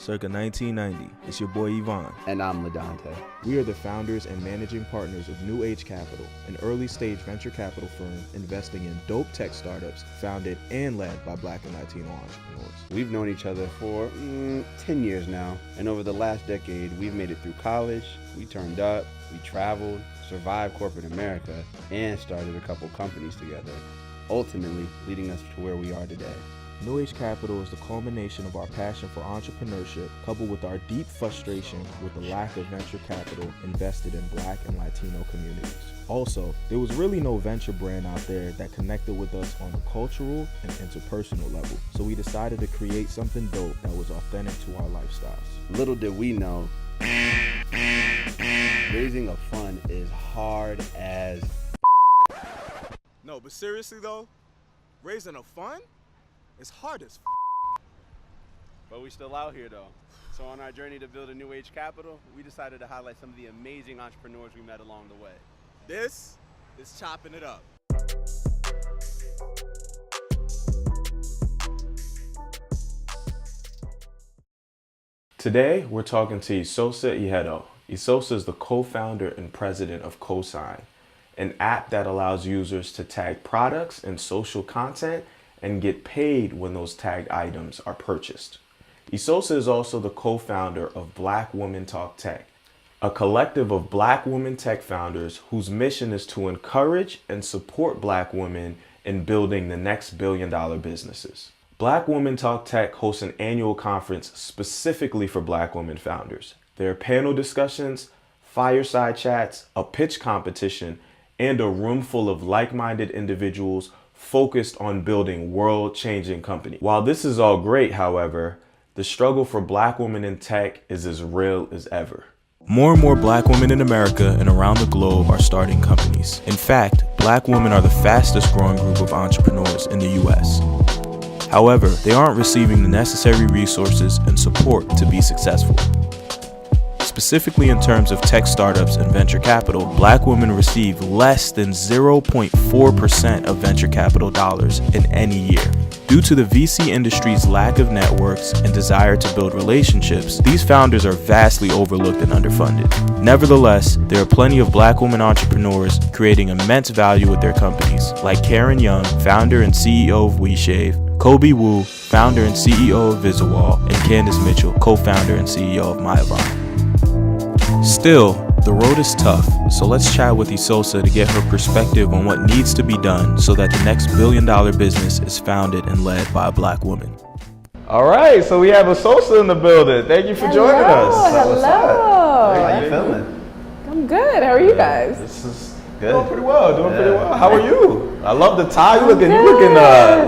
circa 1990. It's your boy Yvonne. And I'm Ladante. We are the founders and managing partners of New Age Capital, an early-stage venture capital firm investing in dope tech startups founded and led by Black and Latino entrepreneurs. We've known each other for 10 years now, and over the last decade, we've made it through college, we turned up, we traveled, survived corporate America, and started a couple companies together, ultimately leading us to where we are today. New Age Capital is the culmination of our passion for entrepreneurship, coupled with our deep frustration with the lack of venture capital invested in Black and Latino communities. Also, there was really no venture brand out there that connected with us on a cultural and interpersonal level, so we decided to create something dope that was authentic to our lifestyles. Little did we know, raising a fund is hard as No, but seriously though, raising a fund? It's hard as But we still out here though. So on our journey to build a New Age Capital, we decided to highlight some of the amazing entrepreneurs we met along the way. This is chopping it up. Today, we're talking to Esosa Ighodaro. Esosa is the co-founder and president of Cosign, an app that allows users to tag products and social content and get paid when those tagged items are purchased. Esosa is also the co-founder of Black Women Talk Tech, a collective of Black women tech founders whose mission is to encourage and support Black women in building the next billion-dollar businesses. Black Women Talk Tech hosts an annual conference specifically for Black women founders. There are panel discussions, fireside chats, a pitch competition, and a room full of like-minded individuals focused on building world-changing companies. While this is all great, however, the struggle for Black women in tech is as real as ever. More and more Black women in America and around the globe are starting companies. In fact, Black women are the fastest growing group of entrepreneurs in the US. However, they aren't receiving the necessary resources and support to be successful. Specifically in terms of tech startups and venture capital, Black women receive less than 0.4% of venture capital dollars in any year. Due to the VC industry's lack of networks and desire to build relationships, these founders are vastly overlooked and underfunded. Nevertheless, there are plenty of Black women entrepreneurs creating immense value with their companies, like Karen Young, founder and CEO of WeShave, Kobe Wu, founder and CEO of Visual, and Candace Mitchell, co-founder and CEO of Myavon. Still, the road is tough, so let's chat with Esosa to get her perspective on what needs to be done so that the next billion-dollar business is founded and led by a Black woman. All right, so we have Esosa in the building. Thank you for joining us. Hello. How you feeling? I'm good. How are you guys? This is doing pretty well. How are you? I love the tie. You're looking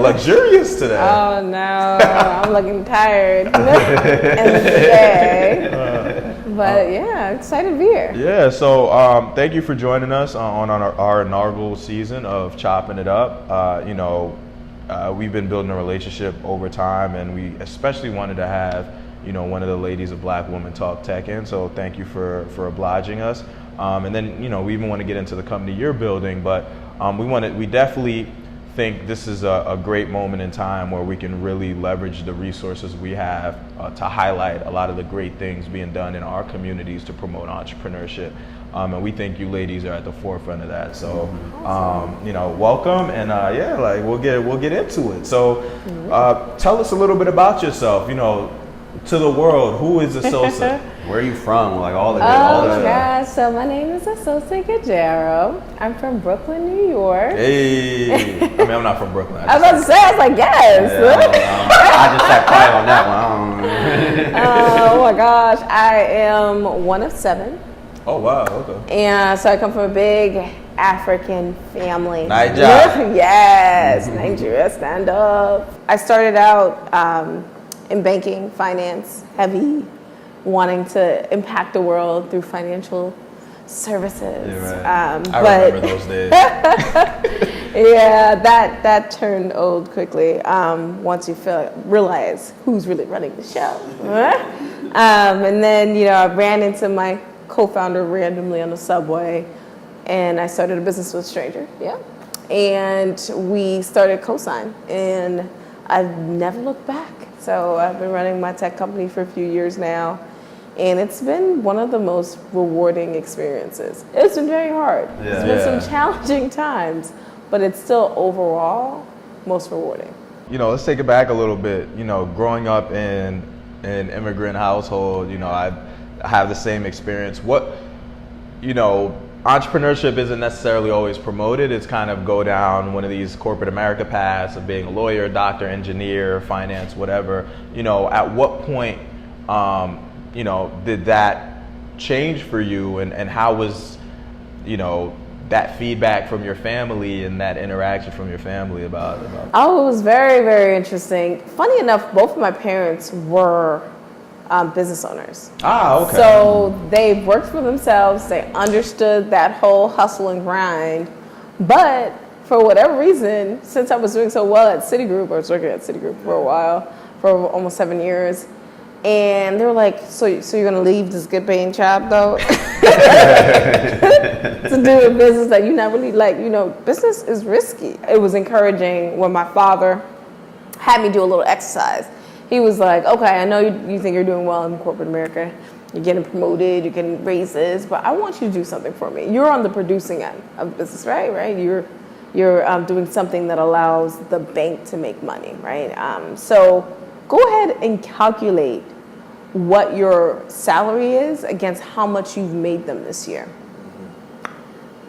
luxurious today. Oh no, I'm looking tired. End of the day. But yeah, excited to be here. Yeah, so thank you for joining us on our inaugural season of Chopping It Up. We've been building a relationship over time, and we especially wanted to have, one of the ladies of Black Women Talk Tech in, so thank you for obliging us. And then, we even want to get into the company you're building, but we definitely think this is a great moment in time where we can really leverage the resources we have to highlight a lot of the great things being done in our communities to promote entrepreneurship. And we think you ladies are at the forefront of that. So, welcome, and we'll get into it. So, tell us a little bit about yourself. To the world, who is Esosa? Where are you from? Like all the Gosh, so my name is Esosa Ighodaro. I'm from Brooklyn, New York. Hey, I'm not from Brooklyn. I was about to say, I was like, yes. I just sat quiet on that one. Oh my gosh, I am one of 7. Oh wow, okay. And so I come from a big African family. Nigeria. Yes, Nigeria, stand up. I started out in banking, finance, heavy, wanting to impact the world through financial services. Yeah, right. I remember those days. Yeah, that turned old quickly once you realize who's really running the show. And then, I ran into my co-founder randomly on the subway, and I started a business with a stranger. Yeah. And we started Cosign, and I've never looked back So I've been running my tech company for a few years now, and it's been one of the most rewarding experiences. It's been very hard. It's been some challenging times, but it's still overall most rewarding. Let's take it back a little bit. Growing up in an immigrant household, I have the same experience. Entrepreneurship isn't necessarily always promoted. It's kind of go down one of these corporate America paths of being a lawyer, doctor, engineer, finance, whatever. At what point, did that change for you, and how was, that feedback from your family and that interaction from your family about? Oh, it was very, very interesting. Funny enough, both of my parents were business owners. Okay. So they worked for themselves. They understood that whole hustle and grind. But for whatever reason, since I was doing so well at Citigroup, I was working at Citigroup for a while, for almost 7 years, and they were like, so you're going to leave this good paying job though? To do a business that you not really like, business is risky. It was encouraging when my father had me do a little exercise. He was like, okay, I know you think you're doing well in corporate America. You're getting promoted, you're getting raises, but I want you to do something for me. You're on the producing end of business, right? You're doing something that allows the bank to make money, right? So go ahead and calculate what your salary is against how much you've made them this year.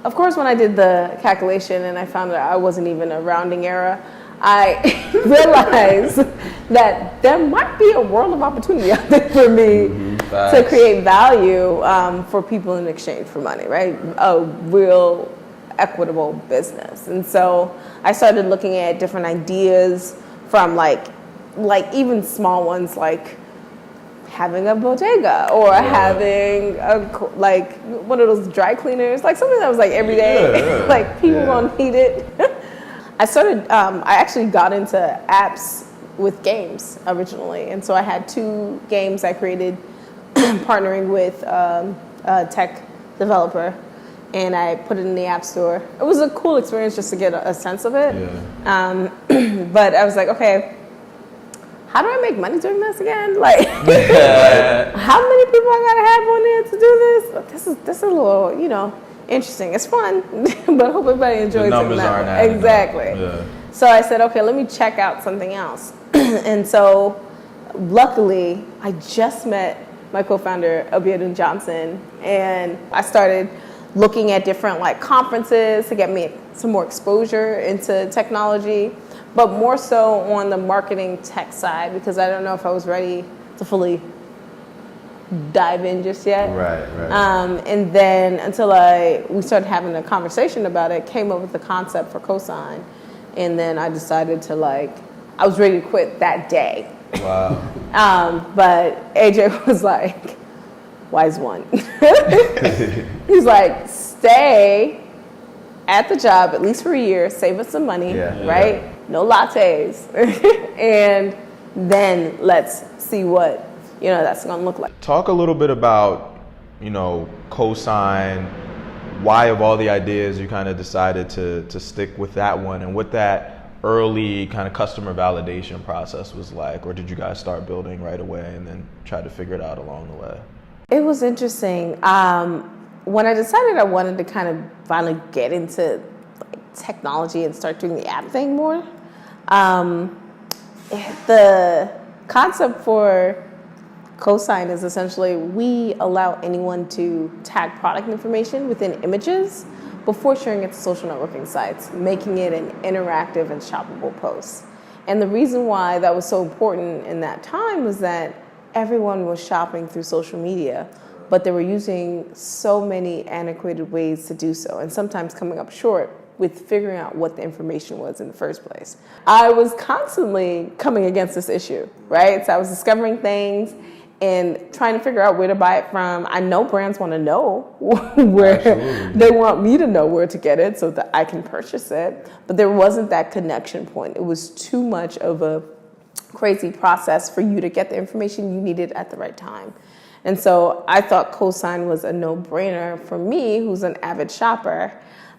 Of course, when I did the calculation and I found that I wasn't even a rounding error, I realized that there might be a world of opportunity out there for me to create value for people in exchange for money, right? A real equitable business. And so I started looking at different ideas from like even small ones like having a bodega or having like one of those dry cleaners, like something that was like every day, like people gonna need it. I actually got into apps with games originally. And so I had 2 games I created partnering with a tech developer, and I put it in the App Store. It was a cool experience just to get a sense of it. But I was like, okay, how do I make money doing this again? Like, how many people I gotta have on there to do this? This is a little, interesting. It's fun, but I hope everybody enjoys it. The numbers aren't adding exactly. up. So I said, okay, let me check out something else. And so, luckily, I just met my co-founder, Obiodun Johnson, and I started looking at different conferences to get me some more exposure into technology, but more so on the marketing tech side, because I don't know if I was ready to fully dive in just yet. Right. And then until we started having a conversation about it, came up with the concept for Cosign. And then I decided to I was ready to quit that day. Wow. But AJ was like, wise one. He's like, stay at the job at least for a year, save us some money, right? No lattes. And then let's see what that's going to look like. Talk a little bit about, Cosign, why of all the ideas you kind of decided to stick with that one, and what that early kind of customer validation process was like, or did you guys start building right away and then try to figure it out along the way? It was interesting. When I decided I wanted to kind of finally get into technology and start doing the app thing more, the concept for Cosign is essentially we allow anyone to tag product information within images before sharing it to social networking sites, making it an interactive and shoppable post. And the reason why that was so important in that time was that everyone was shopping through social media, but they were using so many antiquated ways to do so, and sometimes coming up short with figuring out what the information was in the first place. I was constantly coming against this issue, right? So I was discovering things and trying to figure out where to buy it from. I know brands want to know where they want me to know where to get it so that I can purchase it, but there wasn't that connection point. It was too much of a crazy process for you to get the information you needed at the right time. And so I thought Cosign was a no-brainer for me, who's an avid shopper.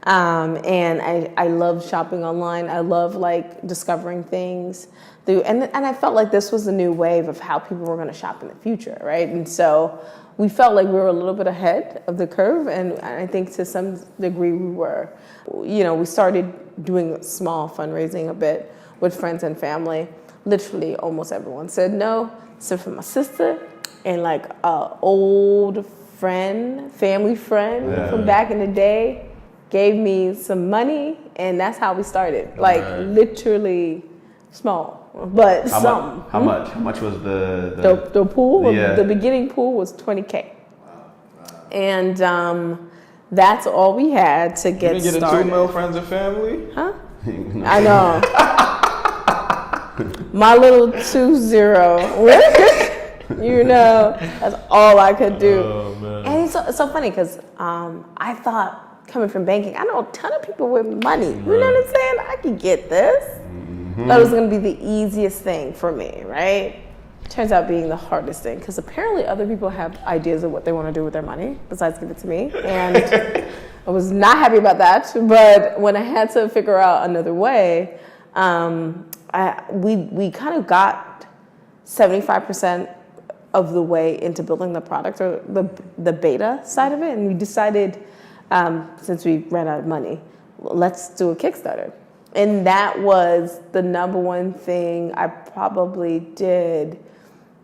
And I love shopping online. I love like discovering things and I felt like this was a new wave of how people were going to shop in the future, right? And so we felt like we were a little bit ahead of the curve, and I think to some degree we were. We started doing small fundraising a bit with friends and family. Literally almost everyone said no, except for my sister and like an old friend, family friend from back in the day gave me some money, and that's how we started. Like literally small, but some. How much? How much was the pool? The beginning pool was $20K, and that's all we had to get started. You didn't get a 2 mil friends and family? Huh? I know. My little 2-0. That's all I could do. Oh, man. And it's so funny because I thought, coming from banking, I know a ton of people with money. You know what I'm saying? I could get this. That was going to be the easiest thing for me, right? Turns out being the hardest thing, because apparently other people have ideas of what they want to do with their money besides give it to me. And I was not happy about that. But when I had to figure out another way, we kind of got 75% of the way into building the product, or the beta side of it. And we decided, since we ran out of money, let's do a Kickstarter. And that was the number one thing I probably did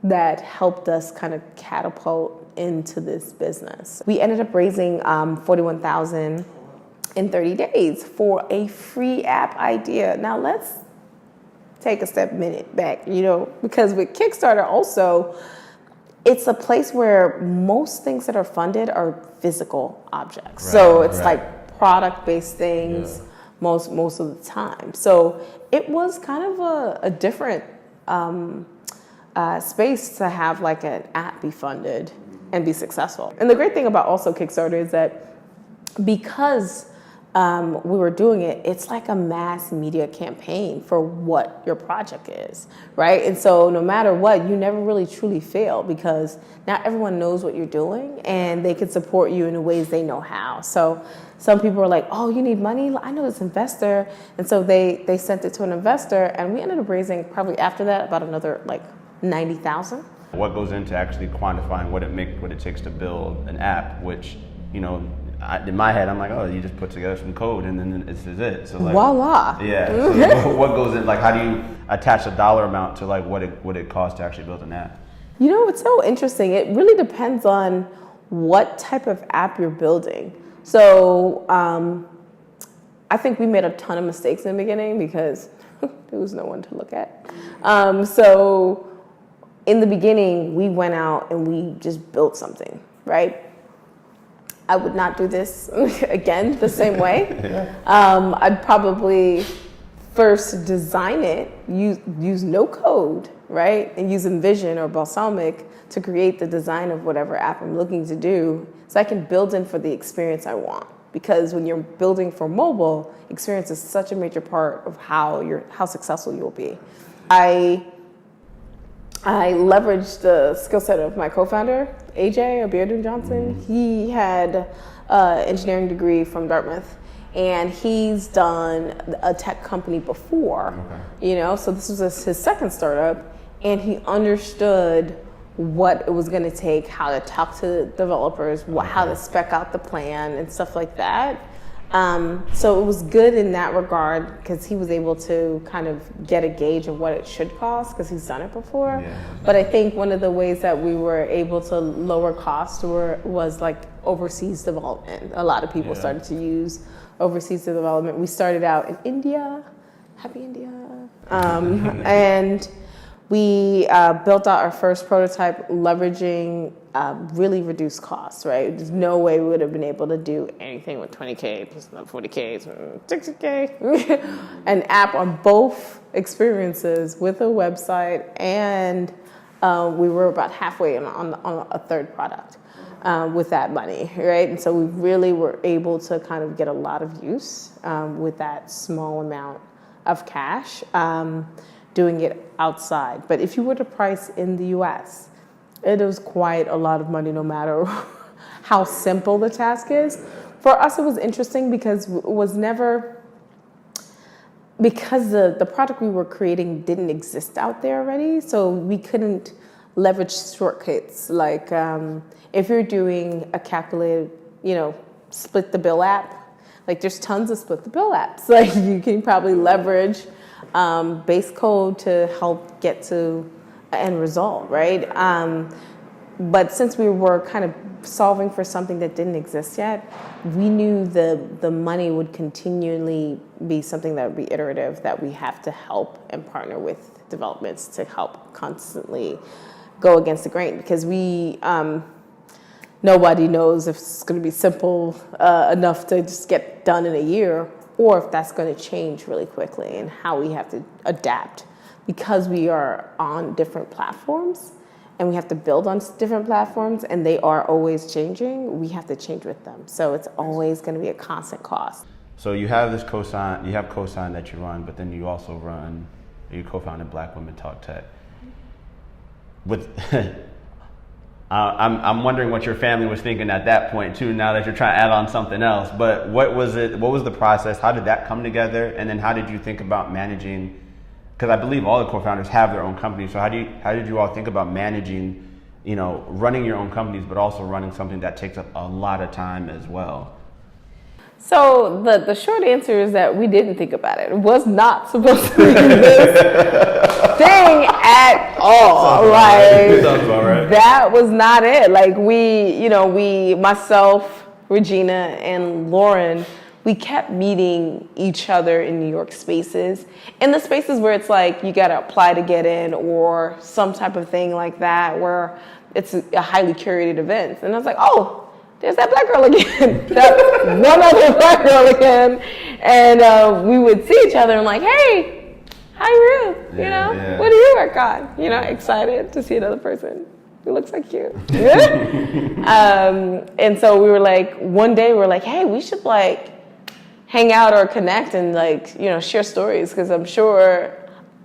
that helped us kind of catapult into this business. We ended up raising $41,000 in 30 days for a free app idea. Now let's take a minute back, because with Kickstarter also, it's a place where most things that are funded are physical objects. So it's like product-based things most of the time. So it was kind of a different space to have like an app be funded and be successful. And the great thing about also Kickstarter is that because we were doing it, it's like a mass media campaign for what your project is, right? And so no matter what, you never really truly fail, because now everyone knows what you're doing and they can support you in the ways they know how. So some people are like, oh, you need money? I know this investor. And so they sent it to an investor, and we ended up raising probably after that about another like $90,000. What goes into actually quantifying what it takes to build an app, which, in my head, I'm like, oh, you just put together some code and then this is it. So like, voila. Yeah. So what goes in? Like, how do you attach a dollar amount to like what it costs to actually build an app? It's so interesting. It really depends on what type of app you're building. So I think we made a ton of mistakes in the beginning because there was no one to look at. So in the beginning, we went out and we just built something, right? I would not do this again the same way. I'd probably first design it, use no code, right? And use InVision or Balsamic to create the design of whatever app I'm looking to do, so I can build in for the experience I want. Because when you're building for mobile, experience is such a major part of how successful you'll be. I leveraged the skill set of my co-founder, AJ, or Bearden Johnson. He had an engineering degree from Dartmouth, and he's done a tech company before, so this was his second startup, and he understood what it was going to take, how to talk to developers, how to spec out the plan and stuff like that. So it was good in that regard because he was able to kind of get a gauge of what it should cost because he's done it before. Yeah. But I think one of the ways that we were able to lower costs was like overseas development. A lot of people started to use overseas development. We started out in India, happy India, and we built out our first prototype leveraging really reduced costs, right? There's no way we would have been able to do anything with 20K, plus 40K, 60K. An app on both experiences with a website, and we were about halfway on a third product with that money, right? And so we really were able to kind of get a lot of use with that small amount of cash. doing it outside. But if you were to price in the US, it is quite a lot of money no matter how simple the task is. For us, it was interesting because it was never, because the product we were creating didn't exist out there already, so we couldn't leverage shortcuts. Like if you're doing a calculated, split the bill app, like there's tons of split the bill apps. Like you can probably leverage base code to help get to an end result, right? But since we were kind of solving for something that didn't exist yet, we knew the money would continually be something that would be iterative, that we have to help and partner with developments to help constantly go against the grain, because nobody knows if it's going to be simple enough to just get done in a year, or if that's going to change really quickly, and how we have to adapt because we are on different platforms and we have to build on different platforms, and they are always changing. We have to change with them. So it's always going to be a constant cost. So you have this Cosign, you have Cosign that you run, but then you also you co-founded Black Women Talk Tech. I'm wondering what your family was thinking at that point too, now that you're trying to add on something else. But what was the process? How did that come together? And then how did you think about managing, because I believe all the co-founders have their own companies. So how did you all think about managing, running your own companies, but also running something that takes up a lot of time as well? So the short answer is that we didn't think about it. It was not supposed to be this thing at all. Like, that was not it. Like myself, Regina, and Lauren, we kept meeting each other in New York spaces. In the spaces where it's like you got to apply to get in, or some type of thing like that, where it's a highly curated event. And I was like, oh, there's that black girl again. That one other black girl again. And we would see each other and like, hey, how you? What do you work on? Excited to see another person who looks like you. And so we were like, one day we were like, hey, we should like hang out or connect and like, share stories, because I'm sure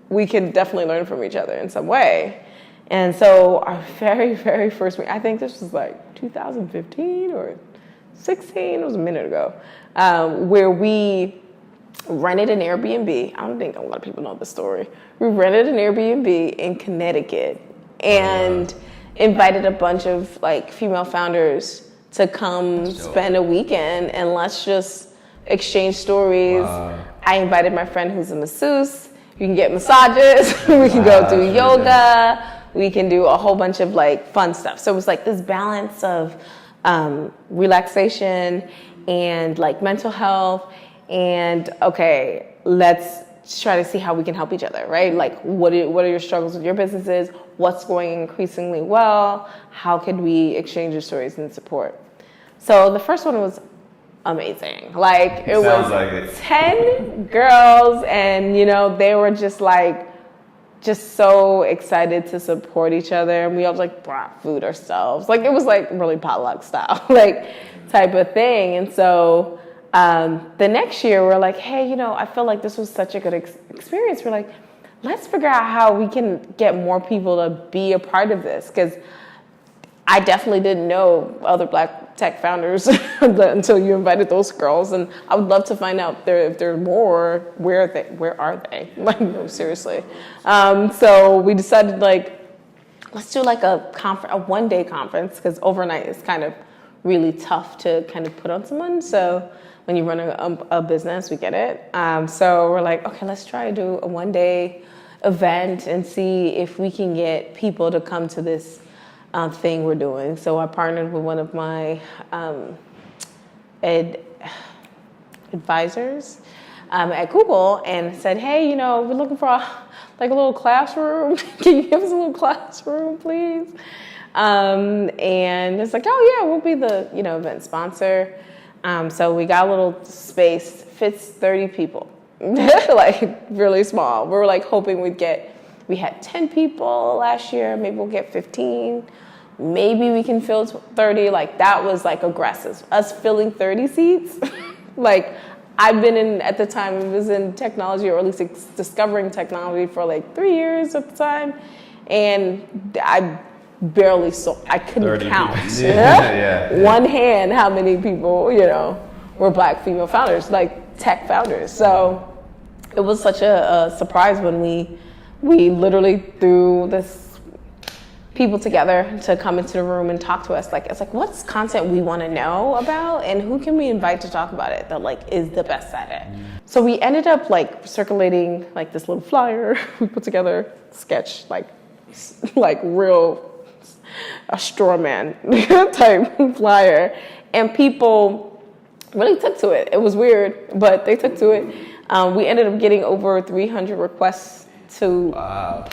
we can definitely learn from each other in some way. And so our very, very first meeting, I think this was like 2015 or 16, it was a minute ago, where we rented an Airbnb. I don't think a lot of people know the story. We rented an Airbnb in Connecticut and invited a bunch of like female founders to come spend a weekend and let's just exchange stories. I invited my friend who's a masseuse. You can get massages. We can go do yoga. We can do a whole bunch of like fun stuff. So it was like this balance of relaxation and like mental health, and okay, let's try to see how we can help each other, right? Like what are your struggles with your businesses? What's going increasingly well? How could we exchange your stories and support? So the first one was amazing. Like it was like 10 girls, and they were just so excited to support each other, and we all like brought food ourselves. Like it was like really potluck style, like type of thing. And so the next year we're like, hey, I feel like this was such a good experience. We're like, let's figure out how we can get more people to be a part of this, because I definitely didn't know other Black tech founders until you invited those girls, and I would love to find out if there are more. Where are they? Like, no, seriously. So we decided like, let's do like a one-day conference, because overnight is kind of really tough to kind of put on someone. So when you run a business, we get it. So we're like, okay, let's try to do a one-day event and see if we can get people to come to this thing we're doing. So I partnered with one of my advisors at Google and said, hey, we're looking for a little classroom. Can you give us a little classroom, please? And it's like, oh yeah, we'll be the event sponsor. So we got a little space, fits 30 people, like really small. We were like hoping we had 10 people last year, maybe we'll get 15. Maybe we can fill 30. Like that was like aggressive. Us filling 30 seats, like I've been in, at the time, I was in technology, or at least discovering technology for like 3 years at the time. And I barely saw, I couldn't count. One hand how many people, were Black female founders, like tech founders. So it was such a surprise when we literally threw this people together to come into the room and talk to us. It's like, what's content we want to know about, and who can we invite to talk about it that is the best at it? So we ended up circulating this little flyer. We put together sketch, real a straw man type flyer, and people really took to it. It was weird, but they took to it. We ended up getting over 300 requests to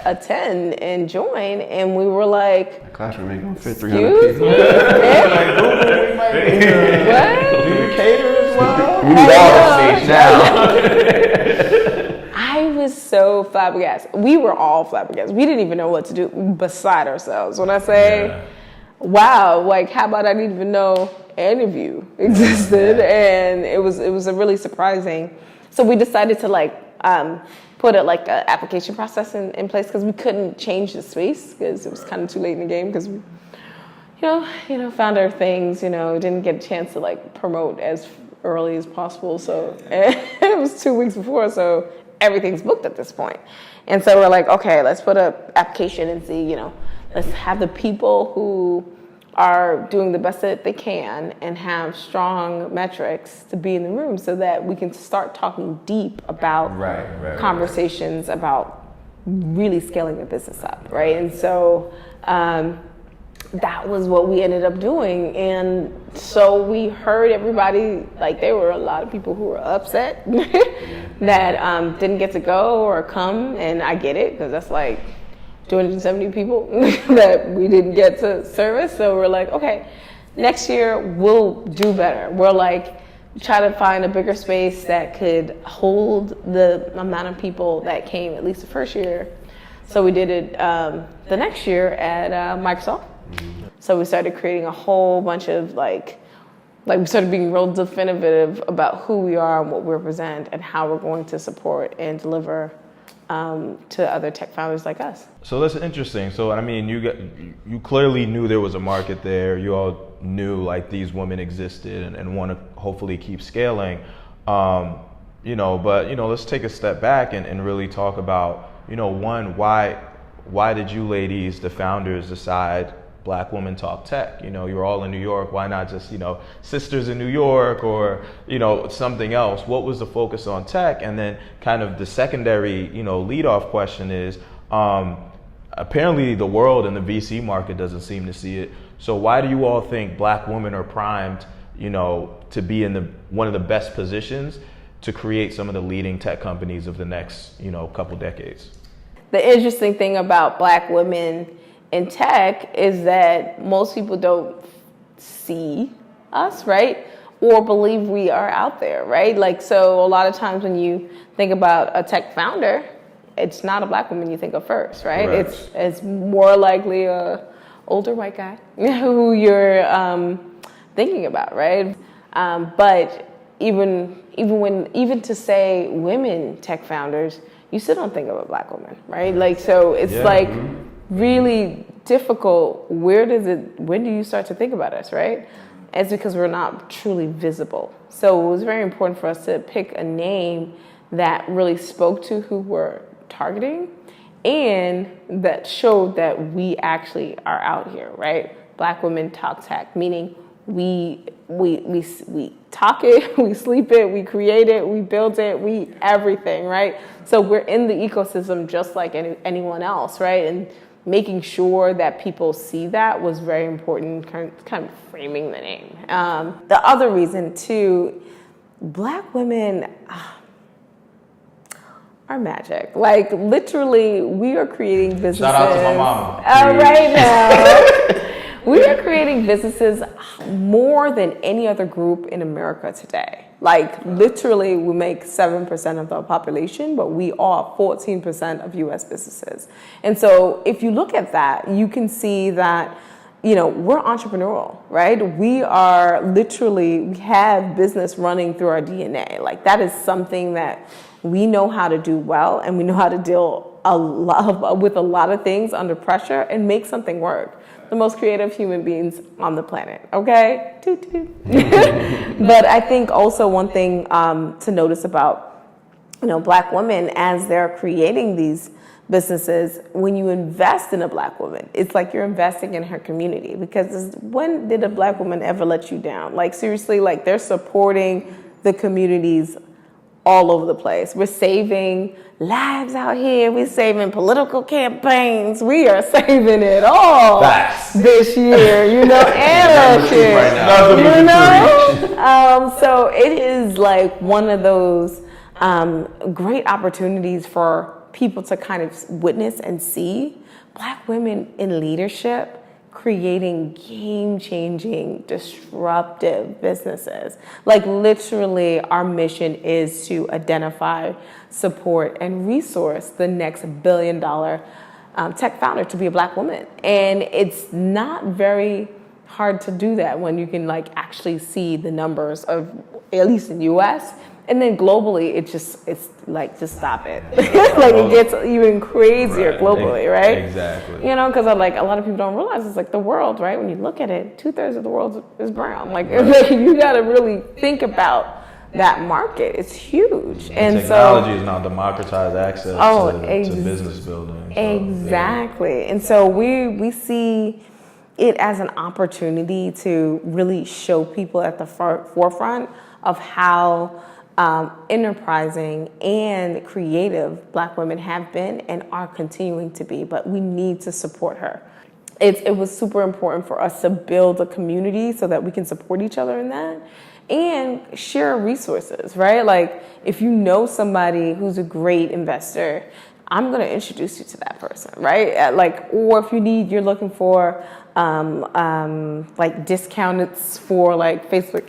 attend and join, and we were like, the classroom ain't gonna fit 300 people. Do you cater as well? We need all the stage now. I was so flabbergasted. We were all flabbergasted. We didn't even know what to do beside ourselves. When I say, wow, how about I didn't even know an interview existed, and it was a really surprising. So we decided to put an application process in place, because we couldn't change the space because it was kind of too late in the game, because we, found our things, didn't get a chance to promote as early as possible. So it was 2 weeks before, so everything's booked at this point. And so we're like, okay, let's put an application and see, let's have the people who are doing the best that they can and have strong metrics to be in the room, so that we can start talking deep about conversations about really scaling the business up, right? And so that was what we ended up doing. And so we heard everybody, there were a lot of people who were upset that didn't get to go or come, and I get it, because that's 270 people that we didn't get to service. So we're like, okay, next year we'll do better. We're try to find a bigger space that could hold the amount of people that came at least the first year. So we did it the next year at Microsoft. So we started creating a whole bunch of we started being real definitive about who we are and what we represent and how we're going to support and deliver to other tech founders like us. So that's interesting. So you clearly knew there was a market there. You all knew these women existed and want to hopefully keep scaling. But let's take a step back and really talk about, one, why did you ladies, the founders, decide Black women talk tech? You're all in New York. Why not just, sisters in New York or, something else? What was the focus on tech? And then kind of the secondary, lead off question is, apparently the world and the VC market doesn't seem to see it. So why do you all think Black women are primed, to be in one of the best positions to create some of the leading tech companies of the next, couple decades? The interesting thing about Black women in tech is that most people don't see us, right? Or believe we are out there, right? So a lot of times when you think about a tech founder, it's not a Black woman you think of first, right? Correct. It's more likely a older white guy who you're thinking about, right? But even to say women tech founders, you still don't think of a Black woman, right? So it's really difficult. When do you start to think about us, right? It's because we're not truly visible. So it was very important for us to pick a name that really spoke to who we're targeting and that showed that we actually are out here, right? Black women talk tech, meaning we talk it, we sleep it, we create it, we build it, we everything, right? So we're in the ecosystem just like anyone else, right? And making sure that people see that was very important, kind of framing the name. The other reason too, Black women are magic. Literally, we are creating businesses. Shout out to my mama. Right now. We are creating businesses more than any other group in America today. Literally, we make 7% of the population, but we are 14% of US businesses. And so if you look at that, you can see that we're entrepreneurial, right? We have business running through our DNA. Like, that is something that we know how to do well, and we know how to deal with a lot of things under pressure and make something work. The most creative human beings on the planet, okay? Toot toot. But I think also one thing to notice about, Black women as they're creating these businesses, when you invest in a Black woman, it's like you're investing in her community, because when did a Black woman ever let you down? Like, seriously, like, they're supporting the communities all over the place. We're saving lives out here. We're saving political campaigns. We are saving it all this year, and last year. So it is like one of those great opportunities for people to kind of witness and see Black women in leadership creating game-changing, disruptive businesses. Like, literally, our mission is to identify, support, and resource the next billion-dollar tech founder to be a Black woman. And it's not very hard to do that when you can, like, actually see the numbers of, at least in the U.S., and then globally, it's like, just stop it. Like, it gets even crazier globally, right? Exactly. Because like a lot of people don't realize it's like the world, right? When you look at it, 2/3 of the world is brown. Like, you got to really think about that market. It's huge. And technology is now democratized access to business building. So, exactly. Yeah. And so we see it as an opportunity to really show people at the forefront of how enterprising and creative Black women have been and are continuing to be, but we need to support her. It was super important for us to build a community so that we can support each other in that and share resources, right? Like, if you know somebody who's a great investor, I'm going to introduce you to that person, right? Like, or if you're looking for like discounts for like Facebook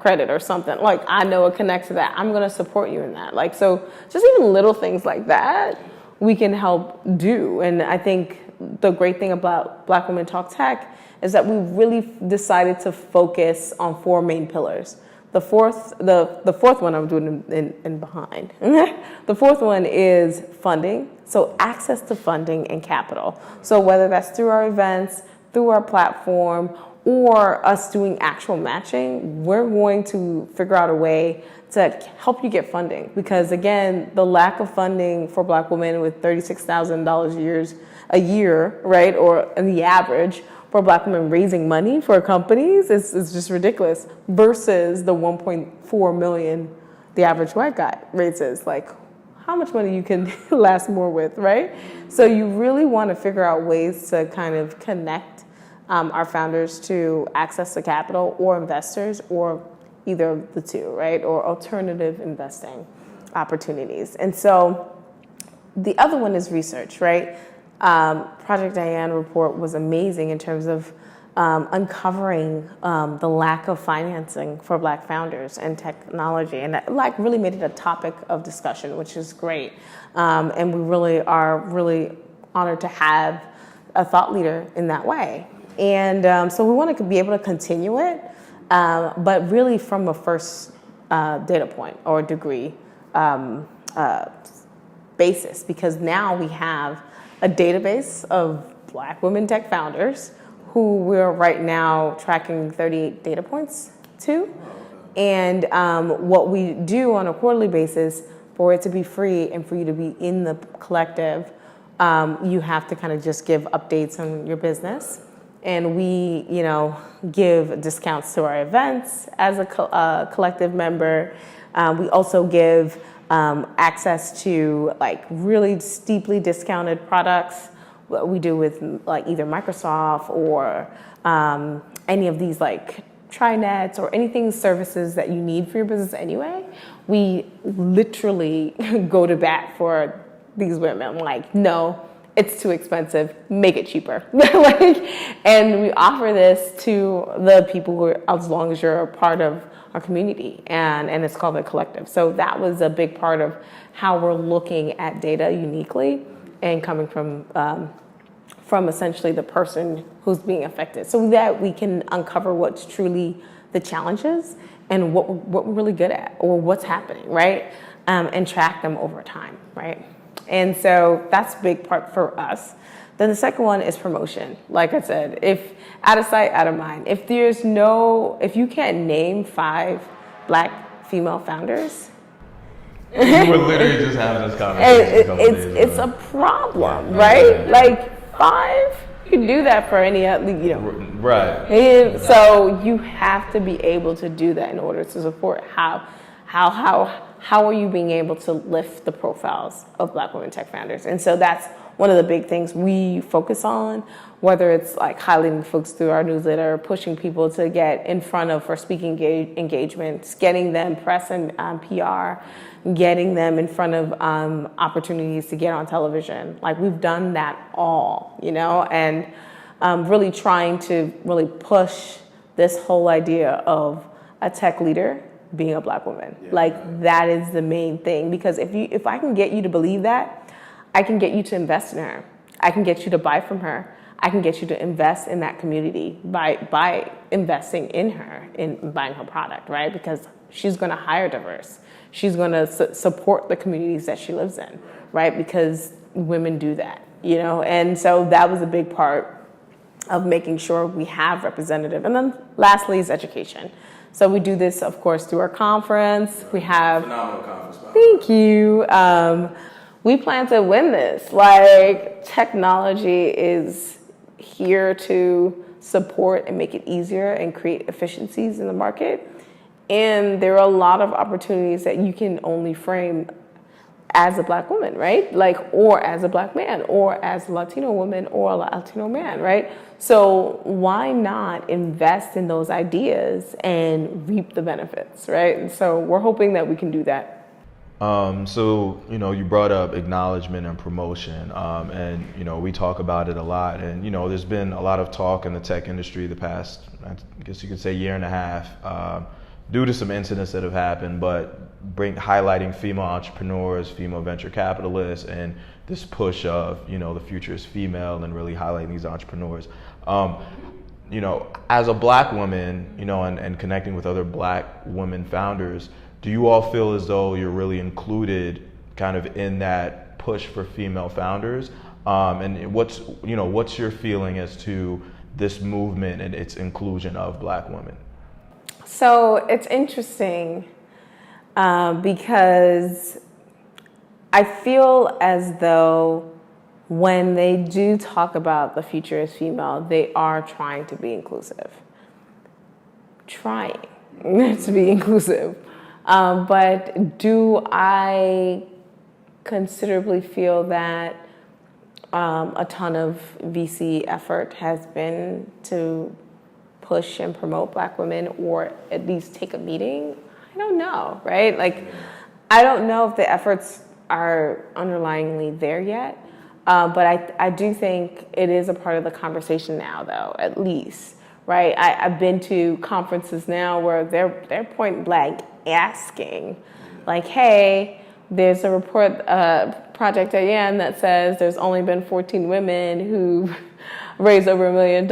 credit or something, like, I know it connects to that. I'm going to support you in that. Like, so just even little things like that we can help do. And I think the great thing about Black Women Talk Tech is that we really decided to focus on 4 main pillars. The fourth one I'm doing in behind. The fourth one is funding. So access to funding and capital. So whether that's through our events, through our platform, or us doing actual matching, we're going to figure out a way to help you get funding. Because again, the lack of funding for Black women with $36,000 a year, right, or the average for Black women raising money for companies is just ridiculous, versus the 1.4 million the average white guy raises. Like, how much money you can last more with, right? So you really want to figure out ways to kind of connect our founders to access to capital or investors, or either of the two, right? Or alternative investing opportunities. And so the other one is research, right? Project Diane report was amazing in terms of uncovering the lack of financing for Black founders and technology, and that, like, really made it a topic of discussion, which is great. And we really are honored to have a thought leader in that way. And so we want to be able to continue it, but really from a first data point or degree basis, because now we have a database of Black women tech founders who we're right now tracking 38 data points to. And what we do on a quarterly basis, for it to be free and for you to be in the collective, you have to kind of just give updates on your business. And we, give discounts to our events as a collective member. We also give access to like really steeply discounted products. What we do with like either Microsoft or any of these like Trinets or anything services that you need for your business anyway. We literally go to bat for these women. Like, no, it's too expensive, make it cheaper. And we offer this to the people who are, as long as you're a part of our community, and it's called the collective. So that was a big part of how we're looking at data uniquely and coming from from essentially the person who's being affected, so that we can uncover what's truly the challenges and what we're really good at, or what's happening, right? And track them over time, right? And so that's a big part for us. Then the second one is promotion. Like I said, if out of sight, out of mind. If you can't name 5 Black female founders, We were literally just having this conversation a couple days ago. it's a problem, right? Like 5, you can do that for any, Right. And so you have to be able to do that in order to support how are you being able to lift the profiles of Black women tech founders? And so that's one of the big things we focus on, whether it's like highlighting folks through our newsletter, pushing people to get in front of for speaking engagements, getting them press and PR, getting them in front of opportunities to get on television. Like we've done that all, and really trying to really push this whole idea of a tech leader being a Black woman. Yeah. Like that is the main thing, because if I can get you to believe that, I can get you to invest in her. I can get you to buy from her. I can get you to invest in that community by investing in her, in buying her product, right? Because she's going to hire diverse. She's going to support the communities that she lives in, right? Because women do that, And so that was a big part of making sure we have representative. And then lastly is education. So we do this, of course, through our conference. We have Phenomenal conference. Thank you. We plan to win this. Like, technology is here to support and make it easier and create efficiencies in the market. And there are a lot of opportunities that you can only frame as a Black woman, right? Like, or as a Black man, or as a Latino woman, or a Latino man, right? So why not invest in those ideas and reap the benefits, right? And so we're hoping that we can do that. So, you brought up acknowledgement and promotion, and, we talk about it a lot. And, there's been a lot of talk in the tech industry the past, I guess you could say, year and a half, due to some incidents that have happened, but highlighting female entrepreneurs, female venture capitalists, and this push of, the future is female, and really highlighting these entrepreneurs. As a Black woman, and connecting with other Black women founders, do you all feel as though you're really included kind of in that push for female founders? And what's your feeling as to this movement and its inclusion of Black women? So it's interesting because I feel as though when they do talk about the future is female, they are trying to be inclusive. Trying to be inclusive. But do I considerably feel that a ton of VC effort has been to push and promote Black women, or at least take a meeting? I don't know, right? Like, I don't know if the efforts are underlyingly there yet, but I do think it is a part of the conversation now, though, at least, right? I've been to conferences now where they're point blank asking, like, hey, there's a report, Project Diane, that says there's only been 14 women who raised over $1 million.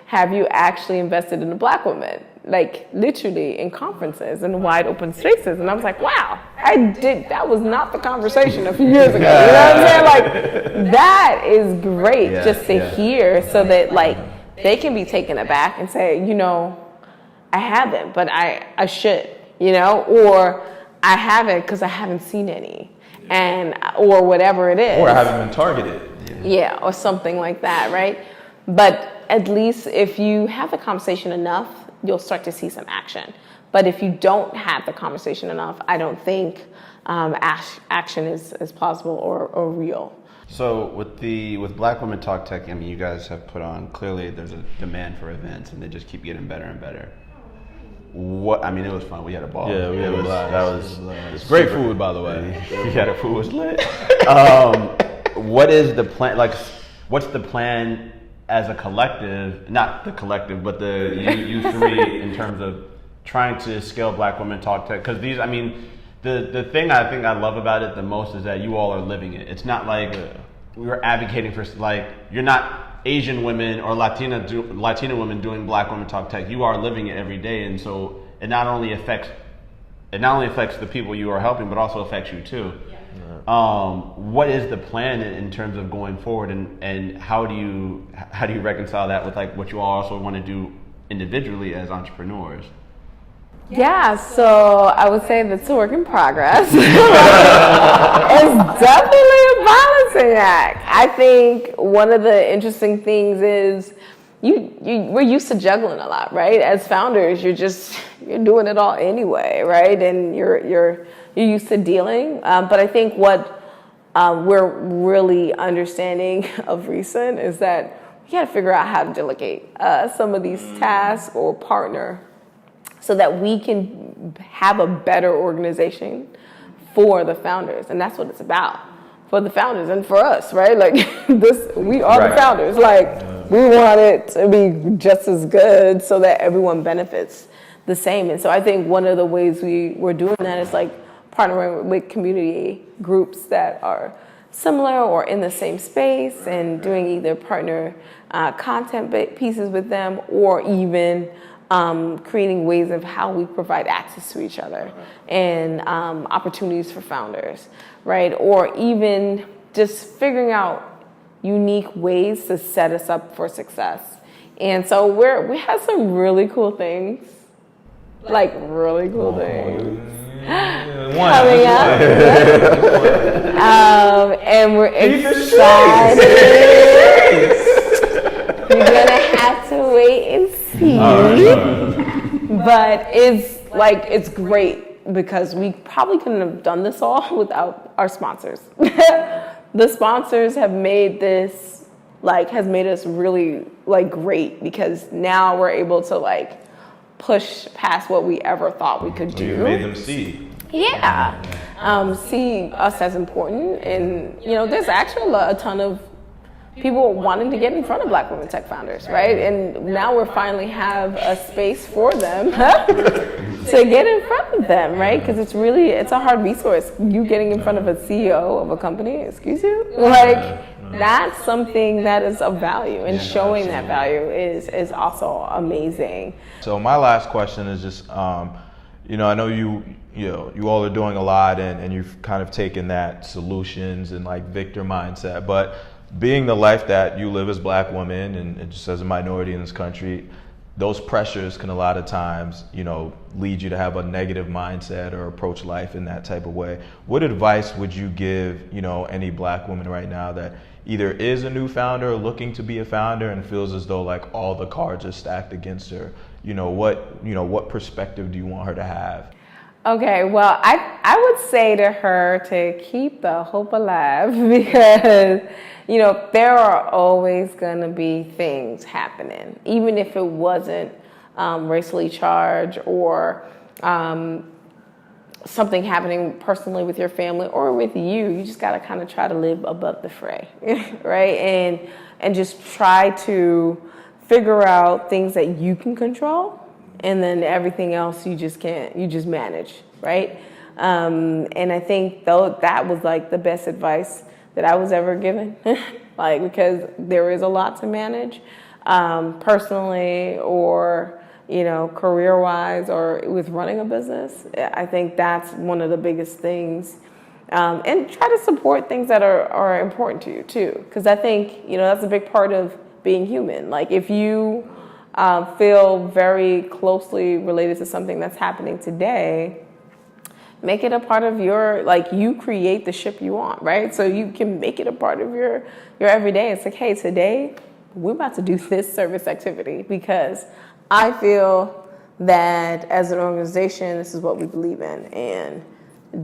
Have you actually invested in a Black woman? Like, literally in conferences and wide open spaces. And I was like, wow, that was not the conversation a few years ago. You know what I'm saying? Like, that is great just to hear, so that, like, they can be taken aback and say, I haven't, but I should, or I haven't because I haven't seen any, or whatever it is. Or I haven't been targeted. Yeah, or something like that, right? But at least if you have the conversation enough, you'll start to see some action. But if you don't have the conversation enough, I don't think action is possible or real. So with Black Women Talk Tech, I mean, you guys have put on, clearly there's a demand for events, and they just keep getting better and better. It was fun. We had a ball. Yeah, it was it's great food, by the way. Yeah, the food was lit. What is the plan? Like, what's the plan as a collective? Not the collective, but the you three, in terms of trying to scale Black Women Talk Tech? Because the thing I think I love about it the most is that you all are living it. It's not like we were advocating for, like, you're not Asian women or Latina women doing Black Women Talk Tech. You are living it every day, and so it not only affects the people you are helping, but also affects you too. What is the plan in terms of going forward, and how do you reconcile that with like what you all also want to do individually as entrepreneurs? Yeah, so I would say that's a work in progress. It's definitely a balancing act. I think one of the interesting things is we're used to juggling a lot, right? As founders, you're doing it all anyway, right? And you're used to dealing. But I think what we're really understanding of recent is that we got to figure out how to delegate some of these tasks or partner so that we can have a better organization for the founders. And that's what it's about, for the founders and for us, right? Like we are the founders. Like we want it to be just as good so that everyone benefits the same. And so I think one of the ways we're doing that is like partnering with community groups that are similar or in the same space and doing either partner content pieces with them or even creating ways of how we provide access to each other and opportunities for founders, right? Or even just figuring out unique ways to set us up for success. And so we have some really cool things, like really cool things coming up. And we're excited. You're gonna have to wait and see. But it's great because we probably couldn't have done this all without our sponsors. The sponsors have made this has made us really great because now we're able to push past what we ever thought we could do. You made them see. Yeah. See us as important, and there's actually a ton of people wanting to get in front of Black women tech founders, right? And now we finally have a space for them to get in front of them, right? Because it's a hard resource. You getting in front of a CEO of a company, excuse you? That's something that is of value, and showing that value is also amazing. So my last question is just, I know you all are doing a lot, and you've kind of taken that solutions and victor mindset, but being the life that you live as Black women and just as a minority in this country, those pressures can a lot of times, lead you to have a negative mindset or approach life in that type of way. What advice would you give, any Black woman right now that either is a new founder or looking to be a founder and feels as though all the cards are stacked against her? What perspective do you want her to have? Okay, well, I would say to her to keep the hope alive because, there are always going to be things happening, even if it wasn't racially charged or something happening personally with your family or with you. You just got to kind of try to live above the fray, right? And just try to figure out things that you can control. And then everything else you just can't, you just manage, right? And I think that was the best advice that I was ever given, because there is a lot to manage, personally or, career-wise or with running a business. I think that's one of the biggest things. And try to support things that are important to you too. Because I think, that's a big part of being human. If you feel very closely related to something that's happening today, make it a part of your, you create the ship you want, right? So you can make it a part of your everyday. It's hey, today we're about to do this service activity because I feel that as an organization, this is what we believe in, and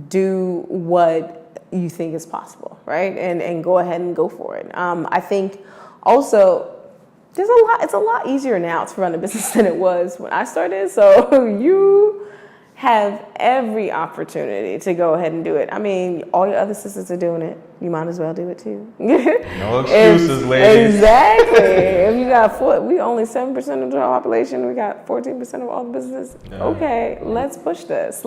do what you think is possible, right? And go ahead and go for it. I think also, it's a lot easier now to run a business than it was when I started. So you have every opportunity to go ahead and do it. I mean, all your other sisters are doing it. You might as well do it too. No excuses, ladies. Exactly. If you got we only 7% of the population, we got 14% of all the business. Yeah. Okay, let's push this.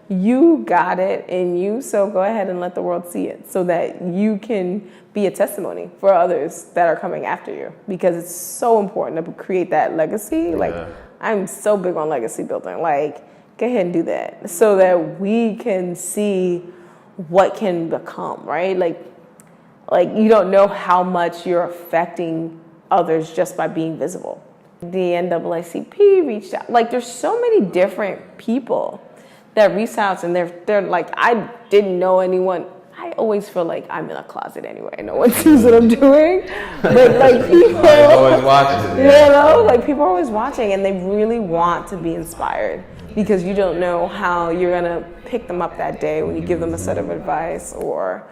You got it in you, so go ahead and let the world see it so that you can be a testimony for others that are coming after you, because it's so important to create that legacy. Yeah. Like, I'm so big on legacy building. Like, go ahead and do that so that we can see what can become, right? Like you don't know how much you're affecting others just by being visible. The NAACP reached out. Like, there's so many different people that reach out, and they're like, I didn't know anyone. I always feel like I'm in a closet anyway. No one sees what I'm doing. But like, people always watching. You know, like, people are always watching, and they really want to be inspired, because you don't know how you're gonna pick them up that day when you give them a set of advice or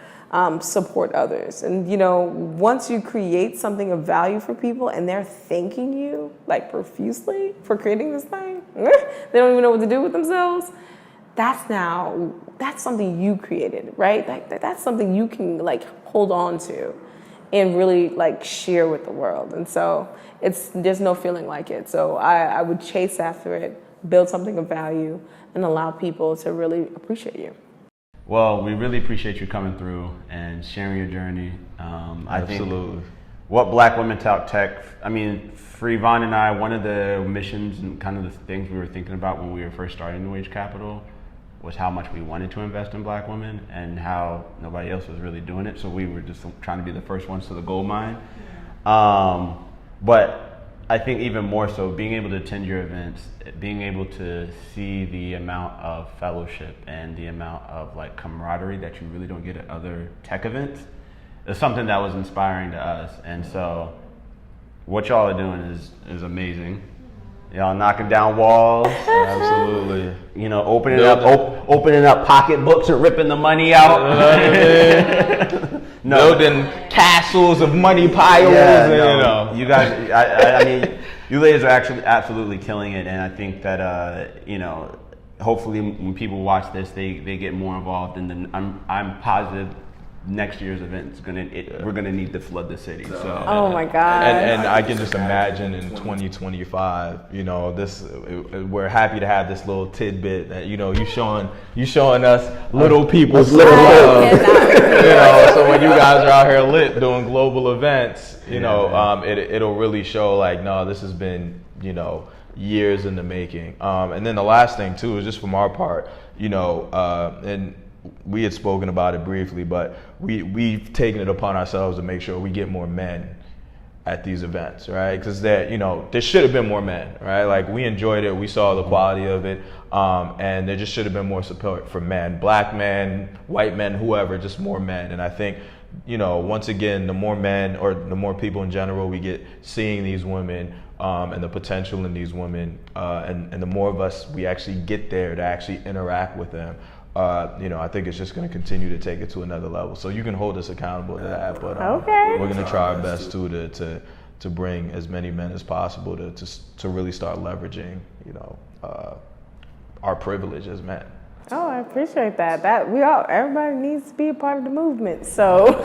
support others. And you know, once you create something of value for people and they're thanking you like profusely for creating this thing, they don't even know what to do with themselves. That's something you created, right? That's something you can like hold on to and really like share with the world. And so there's no feeling like it. So I would chase after it, build something of value, and allow people to really appreciate you. Well, we really appreciate you coming through and sharing your journey. Absolutely. I think what Black Women Talk Tech, I mean, for Yvonne and I, one of the missions and kind of the things we were thinking about when we were first starting New Age Capital was how much we wanted to invest in Black women and how nobody else was really doing it. So we were just trying to be the first ones to the gold mine. But I think even more so, being able to attend your events, being able to see the amount of fellowship and the amount of like camaraderie that you really don't get at other tech events is something that was inspiring to us. And so what y'all are doing is amazing. Y'all knocking down walls. Absolutely. You know, opening up pocketbooks and ripping the money out. Building castles of money piles. Yeah, and, no, you know. You guys, I mean, you ladies are actually absolutely killing it, and I think that you know, hopefully when people watch this, they get more involved, and then I'm positive next year's event is we're gonna need to flood the city. So. Oh my God! And I can just imagine in 2025, you know, we're happy to have this little tidbit that you showing us little people's little love. You know, so when you guys are out here lit doing global events, you know, it'll really show like, no, this has been, you know, years in the making. And then the last thing too is just from our part, you know, and we had spoken about it briefly, but we've taken it upon ourselves to make sure we get more men at these events, right? Because there should have been more men, right? Like, we enjoyed it, we saw the quality of it, and there just should have been more support for men, Black men, white men, whoever, just more men. And I think, you know, once again, the more men or the more people in general we get seeing these women and the potential in these women, and the more of us we actually get there to actually interact with them, you know, I think it's just going to continue to take it to another level. So you can hold us accountable to that, but we're going to try our best too to bring as many men as possible to really start leveraging, you know, our privilege as men. Oh, I appreciate that. Everybody needs to be a part of the movement. So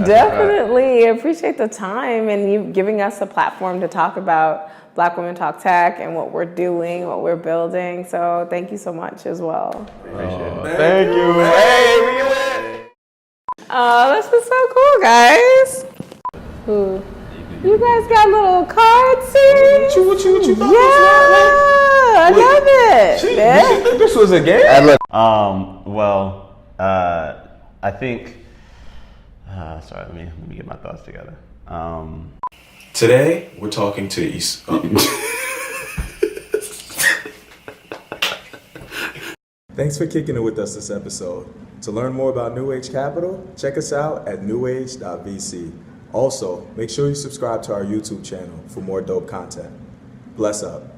definitely appreciate the time and you giving us a platform to talk about Black Women Talk Tech and what we're doing, what we're building. So thank you so much as well. Appreciate it. Thank you. Hey, we win. This was so cool, guys. Ooh. You guys got little cards here? What you thought I love it. You think this was a game? Well, I think. Sorry, let me get my thoughts together. Today, we're talking to Thanks for kicking it with us this episode. To learn more about New Age Capital, check us out at newage.vc. Also, make sure you subscribe to our YouTube channel for more dope content. Bless up.